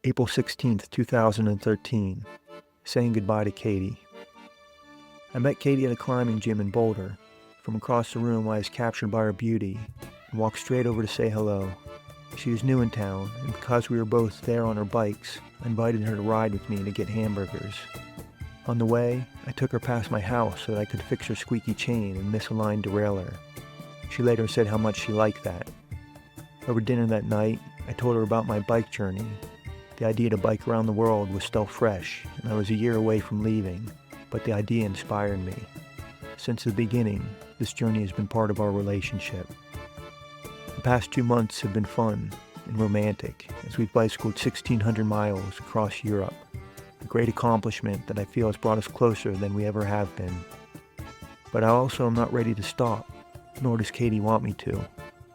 April 16th, 2013. Saying goodbye to Katie. I met Katie at a climbing gym in Boulder. From across the room, I was captured by her beauty and walked straight over to say hello. She was new in town, and because we were both there on our bikes, I invited her to ride with me to get hamburgers. On the way, I took her past my house so that I could fix her squeaky chain and misaligned derailleur. She later said how much she liked that. Over dinner that night, I told her about my bike journey. The idea to bike around the world was still fresh, and I was a year away from leaving, but the idea inspired me. Since the beginning, this journey has been part of our relationship. The past 2 months have been fun and romantic as we've bicycled 1,600 miles across Europe, a great accomplishment that I feel has brought us closer than we ever have been. But I also am not ready to stop, nor does Katie want me to.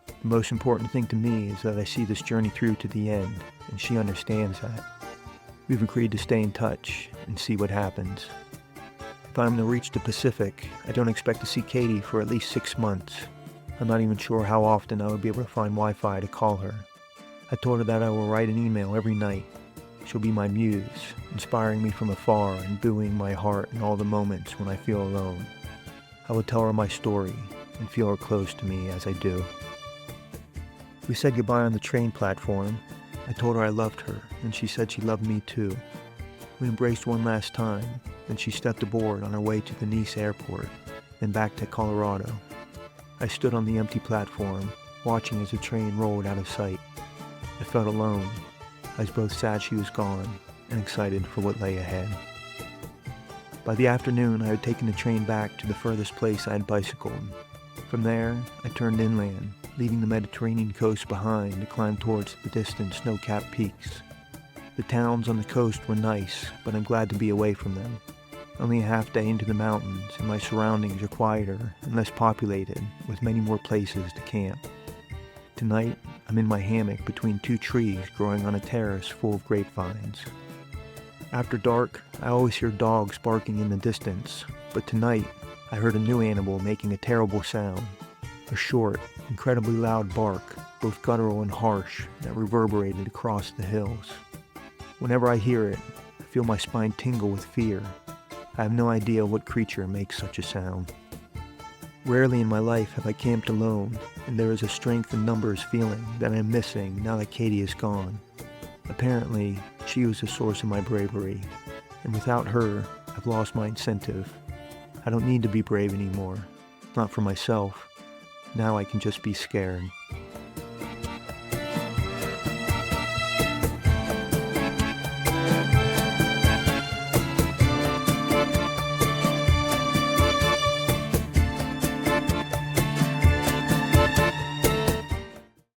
The most important thing to me is that I see this journey through to the end, and she understands that. We've agreed to stay in touch and see what happens. If I'm to reach the Pacific, I don't expect to see Katie for at least 6 months. I'm not even sure how often I would be able to find Wi-Fi to call her. I told her that I will write an email every night. She'll be my muse, inspiring me from afar and buoying my heart in all the moments when I feel alone. I will tell her my story and feel her close to me as I do. We said goodbye on the train platform. I told her I loved her, and she said she loved me too. We embraced one last time, then she stepped aboard on her way to the Nice airport, then back to Colorado. I stood on the empty platform, watching as the train rolled out of sight. I felt alone. I was both sad she was gone and excited for what lay ahead. By the afternoon, I had taken the train back to the furthest place I had bicycled. From there, I turned inland, leaving the Mediterranean coast behind to climb towards the distant snow-capped peaks. The towns on the coast were nice, but I'm glad to be away from them. Only a half day into the mountains, and my surroundings are quieter and less populated, with many more places to camp. Tonight, I'm in my hammock between 2 trees growing on a terrace full of grapevines. After dark, I always hear dogs barking in the distance, but tonight, I heard a new animal making a terrible sound. A short, incredibly loud bark, both guttural and harsh, that reverberated across the hills. Whenever I hear it, I feel my spine tingle with fear. I have no idea what creature makes such a sound. Rarely in my life have I camped alone, and there is a strength in numbers feeling that I am missing now that Katie is gone. Apparently, she was the source of my bravery, and without her, I've lost my incentive. I don't need to be brave anymore, not for myself. Now I can just be scared.